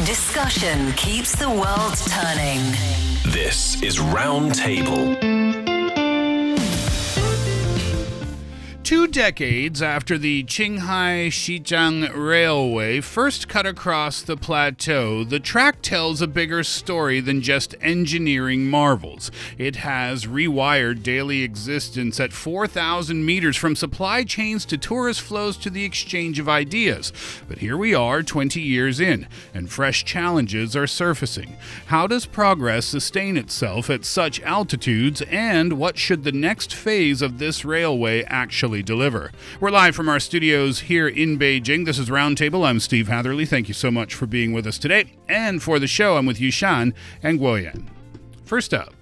Discussion keeps the world turning. This is Roundtable. 2 decades after the Qinghai Xizang Railway first cut across the plateau, the track tells a bigger story than just engineering marvels. It has rewired daily existence at 4,000 meters, from supply chains to tourist flows to the exchange of ideas. But here we are 20 years in, and fresh challenges are surfacing. How does progress sustain itself at such altitudes, and what should the next phase of this railway actually deliver? We're live from our studios here in Beijing. This is Roundtable. I'm Steve Hatherley. Thank you so much for being with us today. And for the show, I'm with Yushan Guo Yan. First up,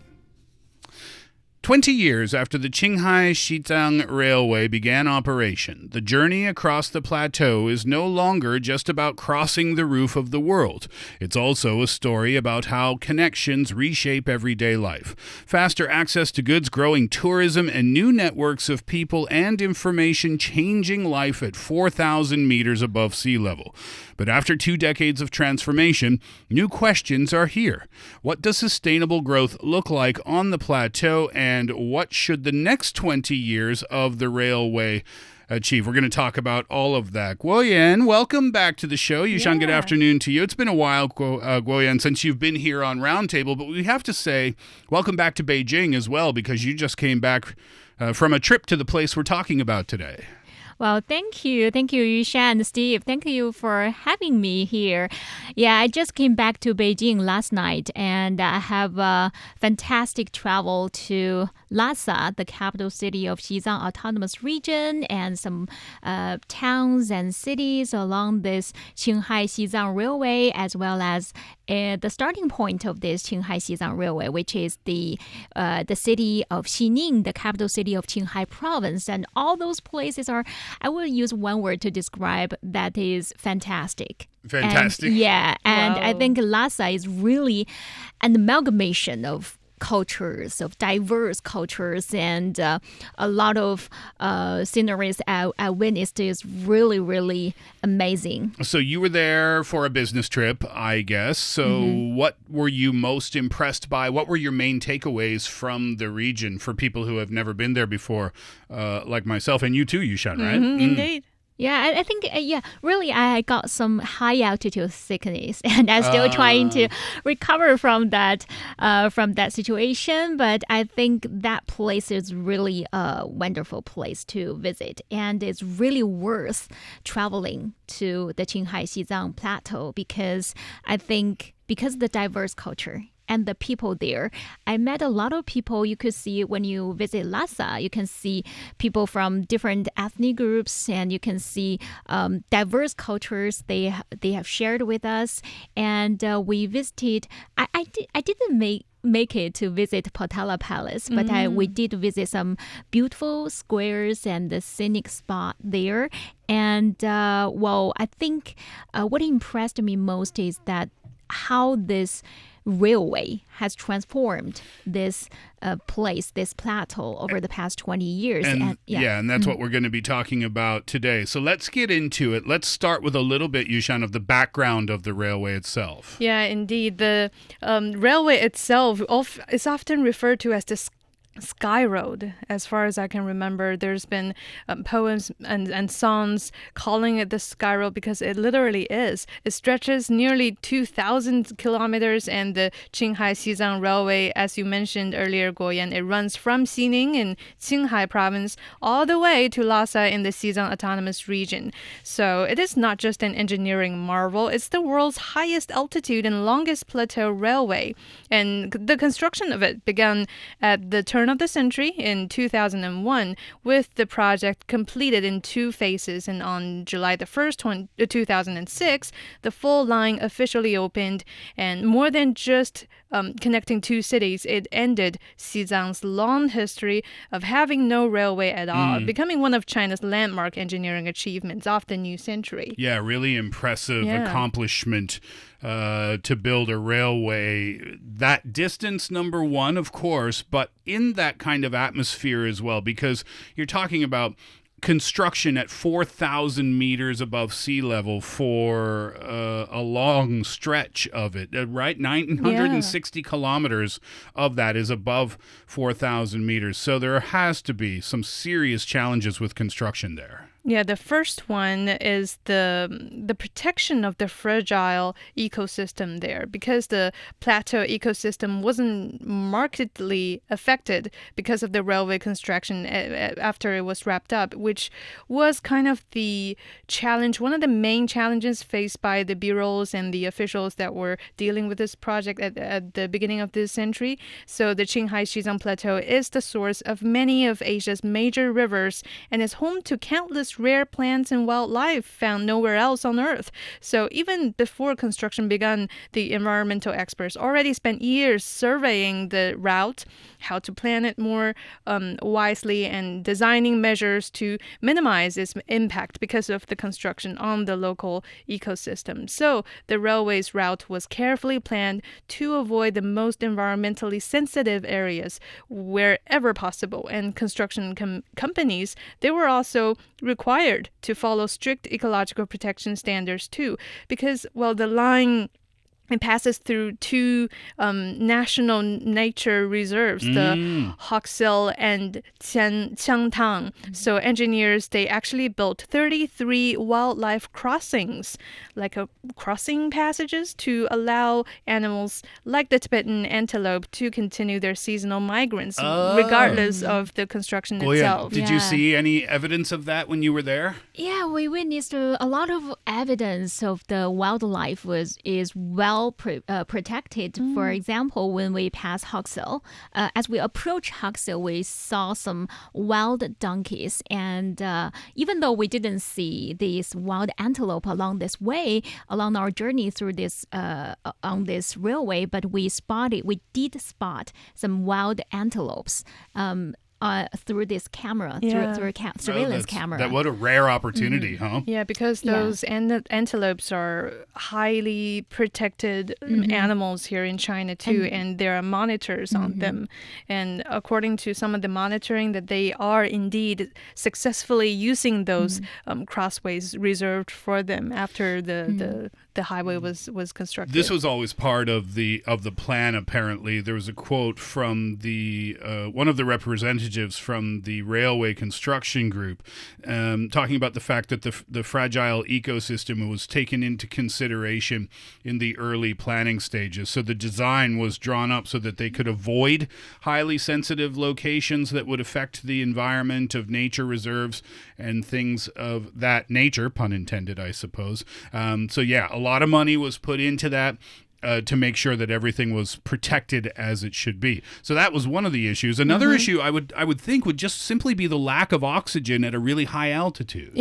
20 years after the Qinghai Xizang Railway began operation, the journey across the plateau is no longer just about crossing the roof of the world. It's also a story about how connections reshape everyday life. Faster access to goods, growing tourism, and new networks of people and information changing life at 4,000 meters above sea level. But after 2 decades of transformation, new questions are here. What does sustainable growth look like on the plateau, and what should the next 20 years of the railway achieve? We're going to talk about all of that. Guo Yan, welcome back to the show. Yushan, good afternoon to you. It's been a while, Guo Yan, since you've been here on Roundtable, but we have to say welcome back to Beijing as well, because you just came back from a trip to the place we're talking about today. Well, thank you. Thank you, Yushan and Steve. Thank you for having me here. Yeah, I just came back to Beijing last night, and I have a fantastic travel to Lhasa, the capital city of Xizang Autonomous Region, and some towns and cities along this Qinghai Xizang Railway, as well as the starting point of this Qinghai Xizang Railway, which is the city of Xining, the capital city of Qinghai province. And all those places are, I will use one word to describe, that is fantastic. Fantastic. And, yeah, and I think Lhasa is really an amalgamation of cultures, of diverse cultures, and a lot of sceneries I witnessed is really, really amazing. So you were there for a business trip, I guess. So what were you most impressed by? What were your main takeaways from the region for people who have never been there before, like myself, and you too, Yushan, right? Indeed. Yeah, I think, really, I got some high altitude sickness, and I'm still trying to recover from that situation. But I think that place is really a wonderful place to visit, and it's really worth traveling to the Qinghai Xizang Plateau, because I think because the diverse culture and the people there. I met a lot of people. You could see when you visit Lhasa, you can see people from different ethnic groups, and you can see diverse cultures they have shared with us. And we visited. I didn't make it to visit Potala Palace, but we did visit some beautiful squares and the scenic spot there. And I think what impressed me most is that how this railway has transformed this place, this plateau, over the past 20 years. And that's what we're going to be talking about today. So let's get into it. Let's start with a little bit, Yushan, of the background of the railway itself. Yeah, indeed. The railway itself is often referred to as the Sky Road. As far as I can remember, there's been poems and songs calling it the Sky Road, because it literally is. It stretches nearly 2,000 kilometers, and the Qinghai Xizang Railway, as you mentioned earlier, Guo Yan, it runs from Xining in Qinghai province all the way to Lhasa in the Xizang Autonomous Region. So it is not just an engineering marvel, it's the world's highest altitude and longest plateau railway. And the construction of it began at the turn of the century in 2001, with the project completed in 2 phases. And on July the 1st, 2006, the full line officially opened. And more than just connecting 2 cities, it ended Xizang's long history of having no railway at all, becoming one of China's landmark engineering achievements of the new century. Yeah, really impressive accomplishment to build a railway. That distance, number one, of course, but in that kind of atmosphere as well, because you're talking about construction at 4,000 meters above sea level for a long stretch of it, right? 960 kilometers of that is above 4,000 meters. So there has to be some serious challenges with construction there. Yeah, the first one is the protection of the fragile ecosystem there, because the plateau ecosystem wasn't markedly affected because of the railway construction after it was wrapped up, which was kind of the challenge, one of the main challenges faced by the bureaus and the officials that were dealing with this project at the beginning of this century. So the Qinghai-Xizang Plateau is the source of many of Asia's major rivers and is home to countless rare plants and wildlife found nowhere else on Earth. So even before construction began, the environmental experts already spent years surveying the route, how to plan it more wisely, and designing measures to minimize its impact because of the construction on the local ecosystem. So the railway's route was carefully planned to avoid the most environmentally sensitive areas wherever possible. And construction companies, they were also required to follow strict ecological protection standards too, because, well, the line, it passes through two national nature reserves, the Hoxil and Qiangtang. So engineers, they actually built 33 wildlife crossings, like crossing passages, to allow animals like the Tibetan antelope to continue their seasonal migrants, regardless of the construction itself. Did you see any evidence of that when you were there? Yeah, we witnessed a lot of evidence of the wildlife is well protected. For example, when we pass Hoxil, as we approach Hoxil, we saw some wild donkeys, and even though we didn't see these wild antelope along this way, along our journey through this on this railway, but we did spot some wild antelopes through this camera, through a surveillance camera. What a rare opportunity, huh? Yeah, because those antelopes are highly protected animals here in China too, and there are monitors on them. And according to some of the monitoring, that they are indeed successfully using those crossways reserved for them after the highway was constructed. This was always part of the plan. Apparently, there was a quote from the one of the representatives from the railway construction group talking about the fact that the fragile ecosystem was taken into consideration in the early planning stages. So the design was drawn up so that they could avoid highly sensitive locations that would affect the environment of nature reserves and things of that nature, pun intended, I suppose. So yeah, a lot of money was put into that to make sure that everything was protected as it should be. So that was one of the issues. Another issue I would think would just simply be the lack of oxygen at a really high altitude.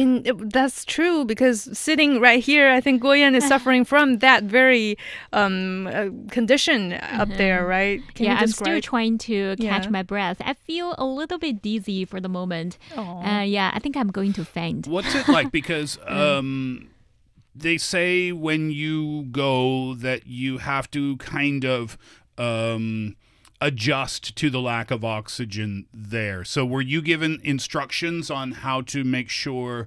That's true, because sitting right here, I think Guo Yan is suffering from that very condition up there, right? Can you I'm still trying to catch my breath. I feel a little bit dizzy for the moment. I think I'm going to faint. What's it like? Because they say when you go that you have to kind of adjust to the lack of oxygen there. So were you given instructions on how to make sure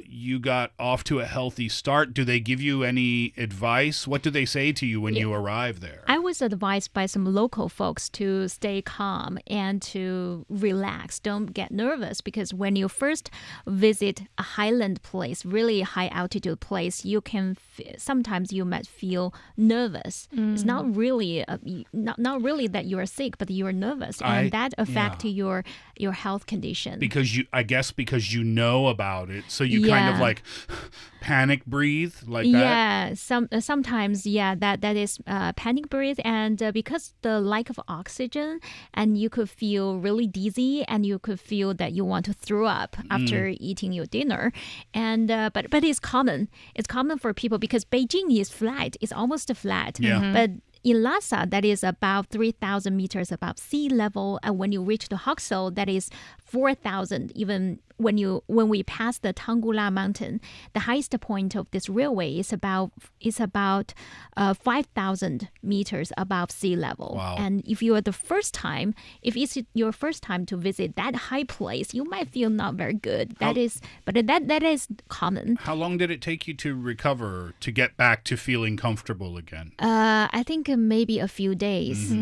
you got off to a healthy start? Do they give you any advice? What do they say to you when you arrive there? I was advised by some local folks to stay calm and to relax. Don't get nervous, because when you first visit a highland place, really high altitude place, you can sometimes you might feel nervous. It's not really not really that you are sick, but you are nervous, and that affects your health condition. Because you know about it, so you kind of like panic breathe like that. Yeah, sometimes that is panic breathe, and because the lack of oxygen, and you could feel really dizzy, and you could feel that you want to throw up after eating your dinner, and but it's common. It's common for people because Beijing is flat. It's almost flat. Yeah. But in Lhasa, that is about 3,000 meters above sea level, and when you reach the Hoxil, that is 4,000, even when we pass the Tanggula Mountain, the highest point of this railway is about 5,000 meters above sea level. Wow. And if it's your first time to visit that high place, you might feel not very good. That is common. How long did it take you to recover, to get back to feeling comfortable again? I think maybe a few days.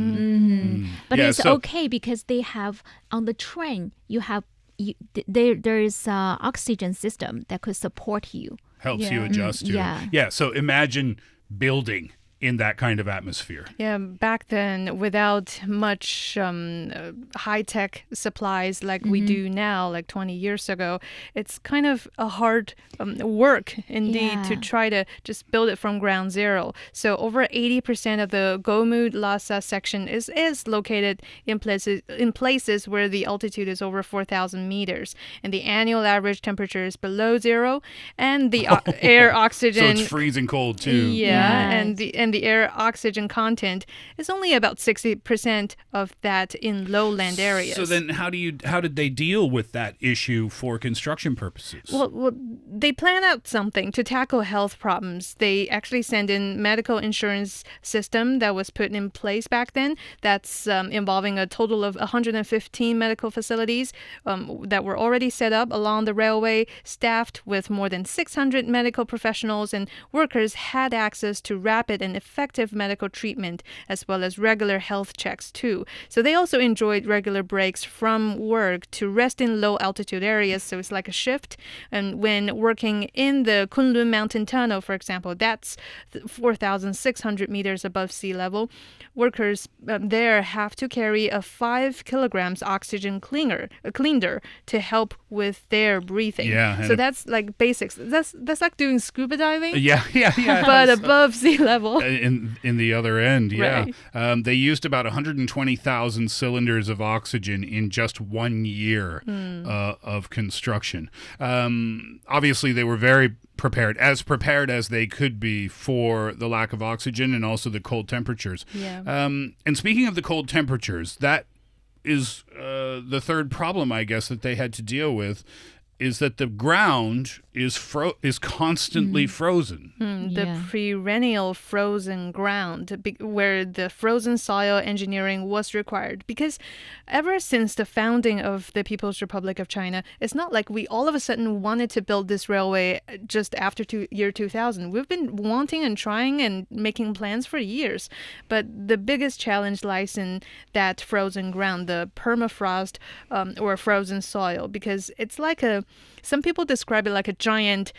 But Yeah, it's okay because they have on the train there is an oxygen system that could support you. Helps you adjust to yeah. it. Yeah, so imagine building in that kind of atmosphere. Yeah, back then, without much high-tech supplies like we do now, like 20 years ago, it's kind of a hard work indeed to try to just build it from ground zero. So over 80% of the Gomu-Lhasa section is located in places where the altitude is over 4,000 meters, and the annual average temperature is below zero, and the air oxygen... So it's freezing cold too. Yeah, and the air oxygen content is only about 60% of that in lowland areas. So then how did they deal with that issue for construction purposes? Well, they plan out something to tackle health problems. They actually send in medical insurance system that was put in place back then. That's involving a total of 115 medical facilities that were already set up along the railway, staffed with more than 600 medical professionals, and workers had access to rapid and effective medical treatment as well as regular health checks too. So they also enjoyed regular breaks from work to rest in low altitude areas, so it's like a shift. And when working in the Kunlun Mountain Tunnel, for example, that's 4,600 meters above sea level, workers there have to carry a 5 kilograms oxygen cleaner to help with their breathing. Yeah, so that's like basics. That's like doing scuba diving. Yeah. But above sea level. In the other end, yeah. Right. They used about 120,000 cylinders of oxygen in just 1 year of construction. Obviously, they were very prepared as they could be for the lack of oxygen and also the cold temperatures. Yeah. And speaking of the cold temperatures, that is the third problem, I guess, that they had to deal with, is that the ground is constantly frozen. The perennial frozen ground, where the frozen soil engineering was required. Because ever since the founding of the People's Republic of China, it's not like we all of a sudden wanted to build this railway just after year 2000. We've been wanting and trying and making plans for years. But the biggest challenge lies in that frozen ground, the permafrost or frozen soil, because it's like some people describe it like a giant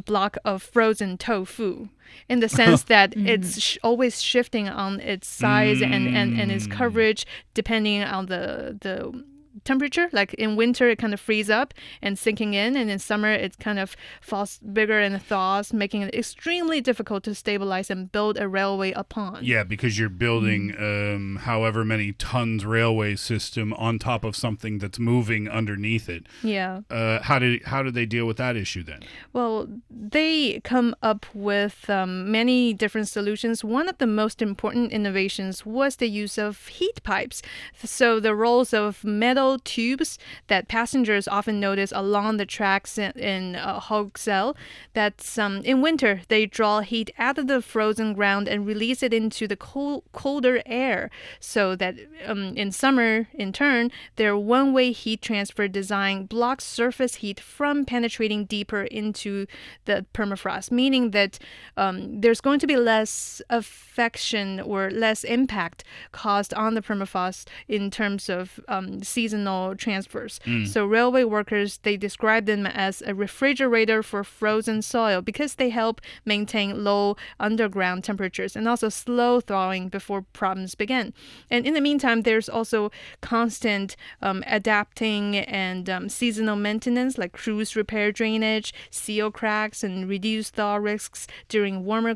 block of frozen tofu, in the sense that it's always shifting on its size and its coverage depending on the temperature. Like in winter, it kind of freezes up and sinking in, and in summer, it kind of falls bigger and thaws, making it extremely difficult to stabilize and build a railway upon. Yeah, because you're building however many tons railway system on top of something that's moving underneath it. Yeah. How do they deal with that issue then? Well, they come up with many different solutions. One of the most important innovations was the use of heat pipes. So the rolls of metal tubes that passengers often notice along the tracks in Hogsell, that's in winter they draw heat out of the frozen ground and release it into the colder air, so that in summer, in turn, their one-way heat transfer design blocks surface heat from penetrating deeper into the permafrost, meaning that there's going to be less affection or less impact caused on the permafrost in terms of seasonal transfers. So railway workers, they describe them as a refrigerator for frozen soil because they help maintain low underground temperatures and also slow thawing before problems begin. And in the meantime, there's also constant adapting and seasonal maintenance, like cruise repair drainage, seal cracks, and reduced thaw risks during warmer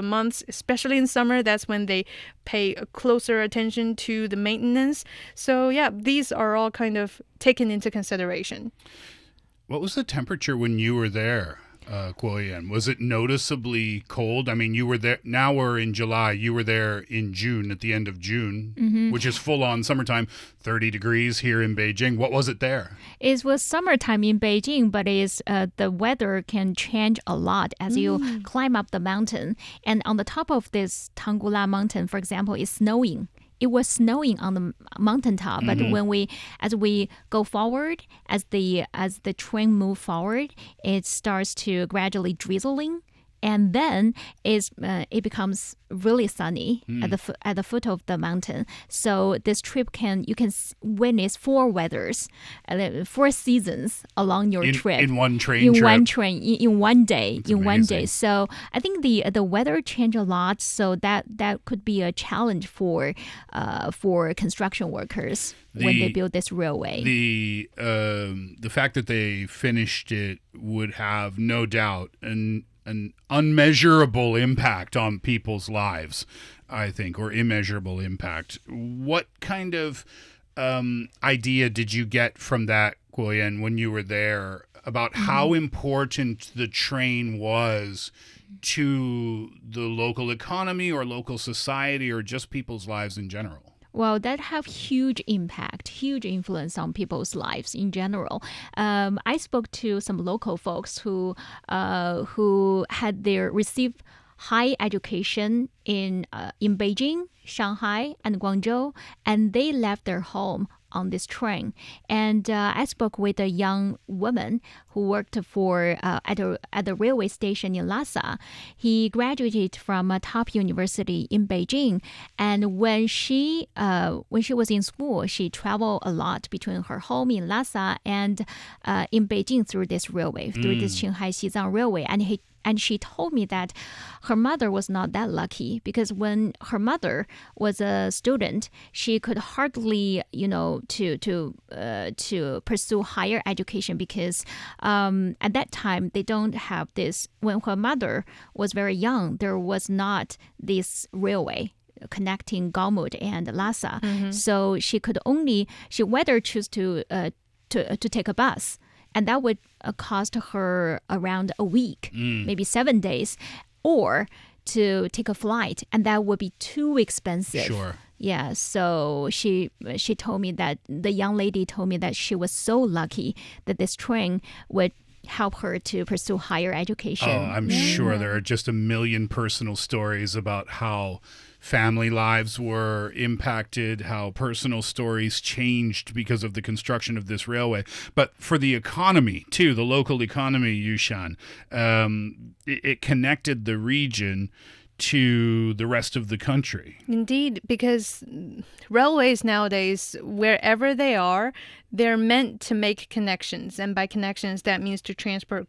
months, especially in summer. That's when they pay closer attention to the maintenance. So yeah, these are all kind of taken into consideration. What was the temperature when you were there? Guo Yan? Was it noticeably cold? I mean, you were there. Now we're in July. You were there in June, at the end of June, which is full-on summertime, 30 degrees here in Beijing. What was it there? It was summertime in Beijing, but the weather can change a lot as you climb up the mountain. And on the top of this Tanggula mountain, for example, it's snowing. It was snowing on the mountaintop, but as we go forward, as the train move forward, it starts to gradually drizzling, and then it becomes really sunny at the foot of the mountain. So this trip you can witness 4 weathers, 4 seasons along your trip in one train in trip. one train in one day. That's in one amazing. day. So I think the weather changed a lot. So that could be a challenge for construction workers when they build this railway. The fact that they finished it would have no doubt an unmeasurable impact on people's lives, I think, or immeasurable impact. What kind of idea did you get from that, Guo Yan, when you were there, about how important the train was to the local economy or local society or just people's lives in general? Well, that have huge impact, huge influence on people's lives in general. I spoke to some local folks who had received high education in Beijing, Shanghai, and Guangzhou, and they left their home on this train. And I spoke with a young woman who worked at the railway station in Lhasa. He graduated from a top university in Beijing, and when she was in school, she traveled a lot between her home in Lhasa and in Beijing through this railway, through this Qinghai Xizang Railway. And she told me that her mother was not that lucky, because when her mother was a student, she could hardly, to pursue higher education, because at that time they don't have this. When her mother was very young, there was not this railway connecting Galmud and Lhasa, so she whether choose to take a bus. And that would cost her around a week, maybe 7 days, or to take a flight, and that would be too expensive. Sure. Yeah, so she told me that, the young lady told me that she was so lucky that this train would help her to pursue higher education. Oh, I'm sure there are just a million personal stories about how family lives were impacted, how personal stories changed because of the construction of this railway. But for the economy, too, the local economy, Yushan, it connected the region to the rest of the country. Indeed, because railways nowadays, wherever they are, they're meant to make connections. And by connections, that means to transport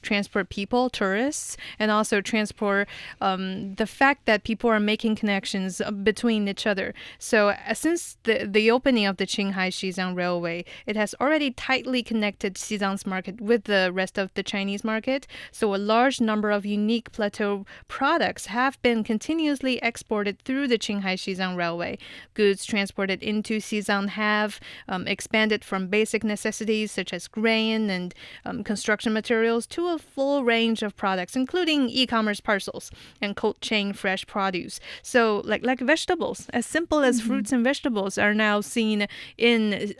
transport people, tourists, and also transport the fact that people are making connections between each other. So since the opening of the Qinghai Xizang Railway, it has already tightly connected Xizang's market with the rest of the Chinese market. So a large number of unique plateau products have been continuously exported through the Qinghai Xizang Railway. Goods transported into Xizang have expanded from basic necessities such as grain and construction materials to a full range of products, including e-commerce parcels and cold chain fresh produce. So like vegetables, as simple as fruits and vegetables are now seen in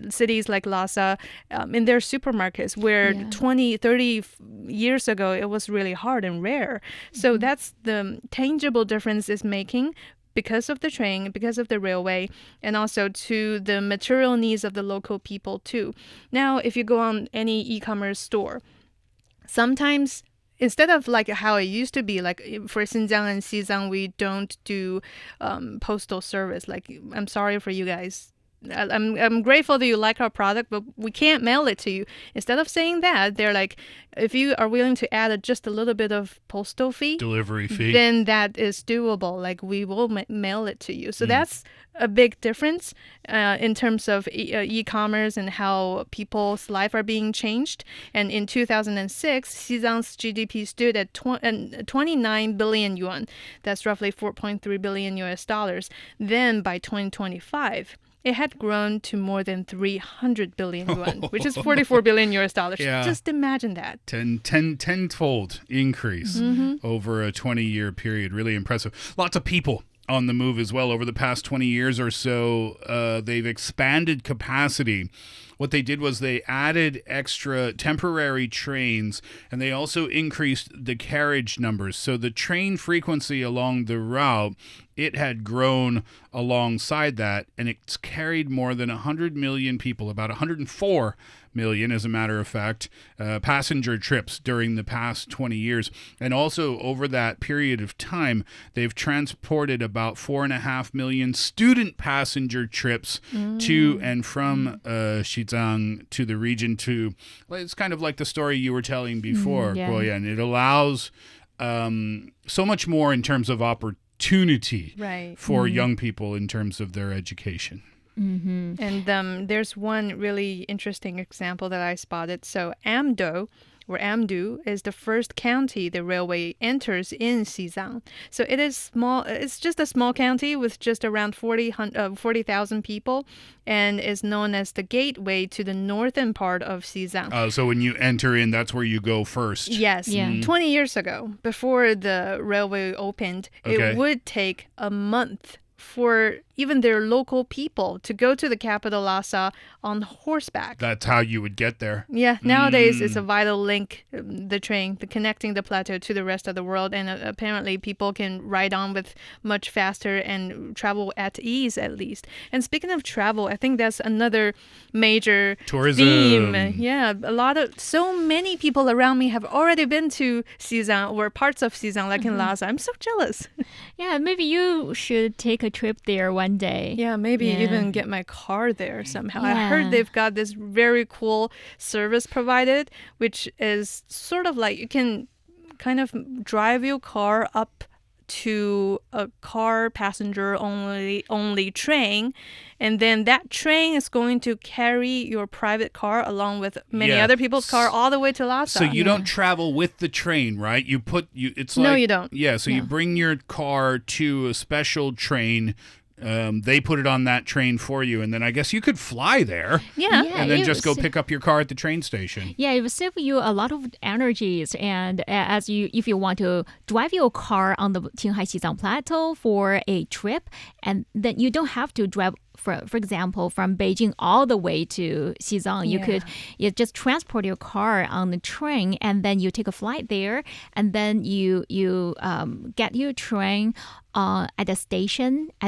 cities like Lhasa in their supermarkets, where 20, 30 years ago it was really hard and rare. So that's the tangible difference it's making, because of the train, because of the railway, and also to the material needs of the local people too. Now, if you go on any e-commerce store, sometimes instead of like how it used to be, like for Xinjiang and Xizang, we don't do postal service. Like, I'm sorry for you guys. I'm grateful that you like our product, but we can't mail it to you. Instead of saying that, they're like, if you are willing to add just a little bit of postal fee, Delivery fee, then that is doable. Like, we will mail it to you. So that's a big difference in terms of e-commerce and how people's life are being changed. And in 2006, Xizang's GDP stood at 29 billion yuan. That's roughly 4.3 billion US dollars. Then by 2025, it had grown to more than 300 billion yuan, which is 44 billion US dollars. Yeah. Just imagine that. Tenfold increase over a 20-year period. Really impressive. Lots of people on the move as well. Over the past 20 years or so, they've expanded capacity. What they did was they added extra temporary trains, and they also increased the carriage numbers. So the train frequency along the route, it had grown alongside that, and it's carried more than 100 million people, about 104 million, as a matter of fact, passenger trips during the past 20 years. And also over that period of time, they've transported about 4.5 million student passenger trips to and from Xizang to the region. It's kind of like the story you were telling before, Guo Yan. It allows so much more in terms of opportunity for young people in terms of their education. And there's one really interesting example that I spotted. So Amdo is the first county the railway enters in Xizang. So it is small. It's just a small county with just around 40,000 people, and is known as the gateway to the northern part of Xizang. So when you enter in, that's where you go first. Yes. 20 years ago, before the railway opened, it would take a month for even their local people to go to the capital Lhasa on horseback. That's how you would get there. Yeah, nowadays it's a vital link, the train, connecting the plateau to the rest of the world, and apparently people can ride on with much faster and travel at ease at least. And speaking of travel, I think that's another major tourism theme. Yeah, so many people around me have already been to Xizang or parts of Xizang, like in Lhasa. I'm so jealous. Yeah, maybe you should take a trip there one day. Yeah, maybe even get my car there somehow. I heard they've got this very cool service provided, which is sort of like you can kind of drive your car up to a car passenger only train, and then that train is going to carry your private car along with many other people's car all the way to Lhasa. So you don't travel with the train, right? No, you don't. Yeah, so you bring your car to a special train. They put it on that train for you, and then I guess you could fly there. And then just go pick up your car at the train station. Yeah, it will save you a lot of energies. And if you want to drive your car on the Qinghai Xizang Plateau for a trip, and then you don't have to drive, for example, from Beijing all the way to Xizang. You could just transport your car on the train, and then you take a flight there, and then you get your train at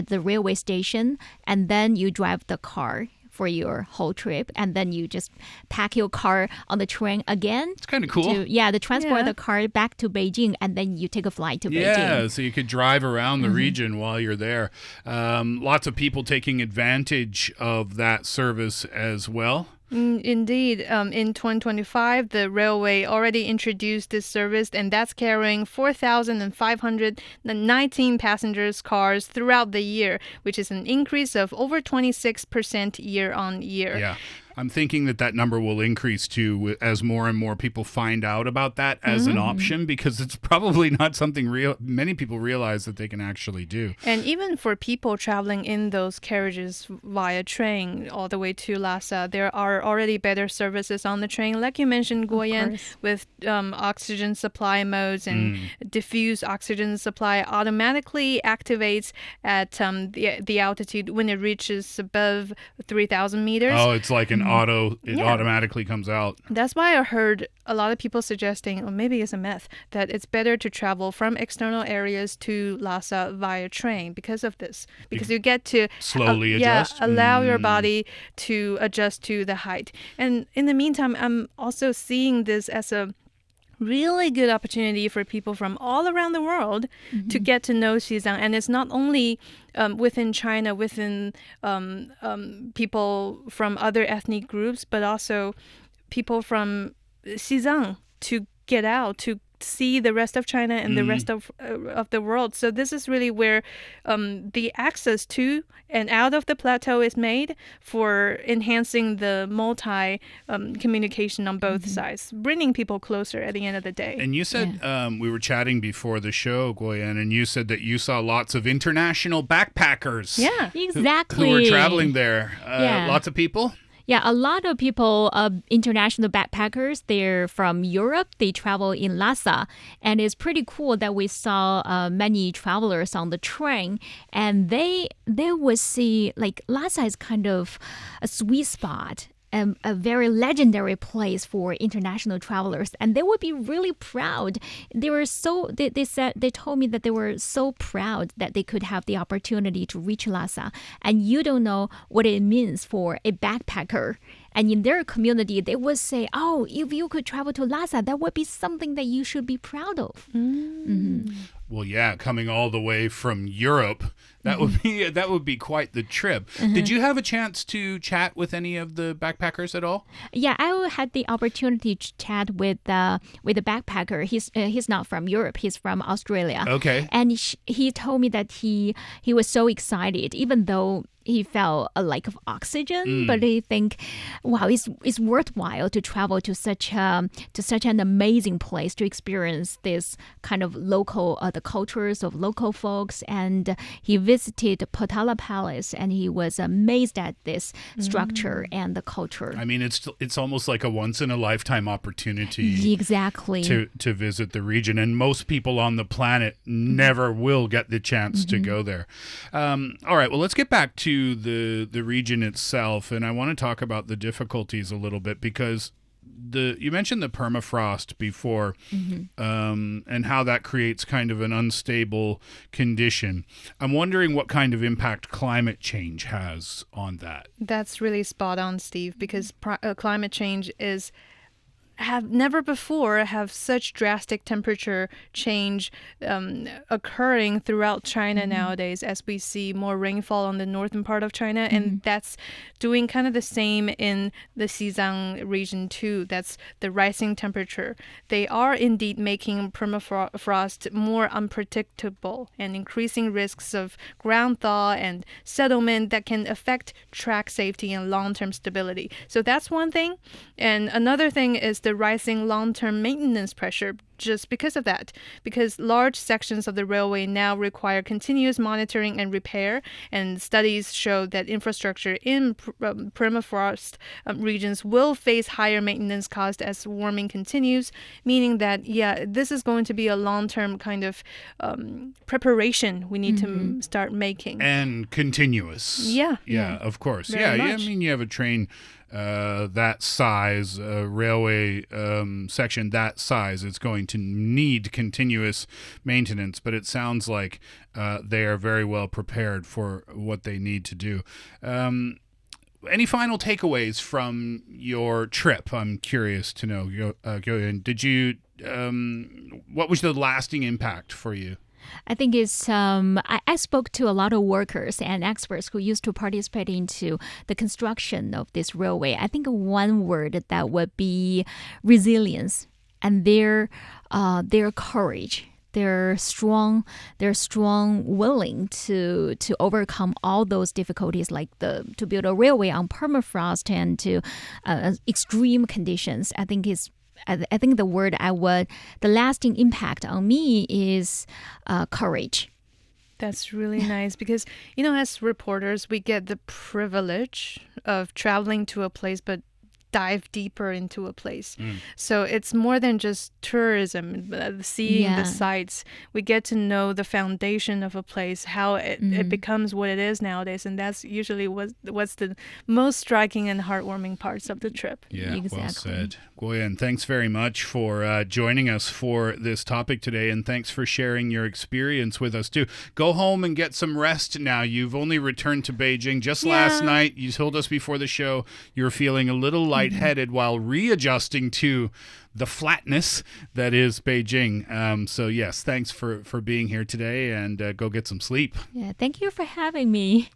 the railway station, and then you drive the car for your whole trip, and then you just pack your car on the train again. It's kind of cool. To transport the car back to Beijing, and then you take a flight to Beijing. Yeah, so you could drive around the region while you're there. Lots of people taking advantage of that service as well. Indeed. In 2025, the railway already introduced this service, and that's carrying 4,519 passengers' cars throughout the year, which is an increase of over 26% year on year. Yeah. I'm thinking that number will increase too as more and more people find out about that as an option, because it's probably not something many people realize that they can actually do. And even for people traveling in those carriages via train all the way to Lhasa, there are already better services on the train, like you mentioned, Guo Yan, with oxygen supply modes, and diffuse oxygen supply automatically activates at the altitude when it reaches above 3,000 meters. Oh, it's like an automatically comes out. That's why I heard a lot of people suggesting, or maybe it's a myth, that it's better to travel from external areas to Lhasa via train because of this. Because you get to slowly adjust. Allow your body to adjust to the height. And in the meantime, I'm also seeing this as a really good opportunity for people from all around the world to get to know Xizang. And it's not only within China, within people from other ethnic groups, but also people from Xizang to get out, to see the rest of China and the rest of the world. So this is really where the access to and out of the plateau is made for enhancing the multi communication on both sides, bringing people closer at the end of the day. And you said, we were chatting before the show, Guo Yan, and you said that you saw lots of international backpackers. Yeah, Exactly. Who were traveling there. Lots of people? Yeah, a lot of people, international backpackers, they're from Europe. They travel in Lhasa. And it's pretty cool that we saw many travelers on the train. And they would see, like, Lhasa is kind of a sweet spot. A very legendary place for international travelers, and they would be really proud. They told me that they were so proud that they could have the opportunity to reach Lhasa. And you don't know what it means for a backpacker. And in their community, they would say, "Oh, if you could travel to Lhasa, that would be something that you should be proud of." Well, yeah, coming all the way from Europe, that would be quite the trip. Did you have a chance to chat with any of the backpackers at all? Yeah, I had the opportunity to chat with a backpacker. He's not from Europe. He's from Australia. Okay. And he told me that he was so excited, even though he felt a lack of oxygen, but he think, wow, it's worthwhile to travel to such an amazing place to experience this kind of local the cultures of local folks. And he visited Potala Palace, and he was amazed at this structure and the culture. I mean, it's almost like a once in a lifetime opportunity. Exactly. To visit the region, and most people on the planet never will get the chance to go there. All right, well, let's get back to the region itself, and I want to talk about the difficulties a little bit, because you mentioned the permafrost before, and how that creates kind of an unstable condition. I'm wondering what kind of impact climate change has on that. That's really spot on, Steve, because climate change have never before have such drastic temperature change occurring throughout China nowadays, as we see more rainfall on the northern part of China, and that's doing kind of the same in the Xizang region too. That's the rising temperature. They are indeed making permafrost more unpredictable and increasing risks of ground thaw and settlement that can affect track safety and long-term stability. So that's one thing. And another thing is the rising long-term maintenance pressure just because of that, because large sections of the railway now require continuous monitoring and repair, and studies show that infrastructure in permafrost regions will face higher maintenance costs as warming continues, meaning that, this is going to be a long-term kind of preparation we need to start making. And continuous. Yeah, of course. Very much. I mean, you have a train that size, railway section that size, it's going to need continuous maintenance, but it sounds like they are very well prepared for what they need to do. Any final takeaways from your trip? I'm curious to know. Guo Yan, did you? What was the lasting impact for you? I think it's, I spoke to a lot of workers and experts who used to participate into the construction of this railway. I think one word that would be resilience, and their courage. They're strong, willing to overcome all those difficulties, like to build a railway on permafrost and to extreme conditions. I think the lasting impact on me is courage. That's really nice because, as reporters, we get the privilege of traveling to a place, but dive deeper into a place. So it's more than just tourism, seeing the sights. We get to know the foundation of a place, how it becomes what it is nowadays. And that's usually what's the most striking and heartwarming parts of the trip. Yeah, exactly. Well said. Guo Yan, thanks very much for joining us for this topic today, and thanks for sharing your experience with us too. Go home and get some rest now. You've only returned to Beijing just last night. You told us before the show you were feeling a little lightheaded while readjusting to the flatness that is Beijing. So yes, thanks for being here today, and go get some sleep. Yeah, thank you for having me.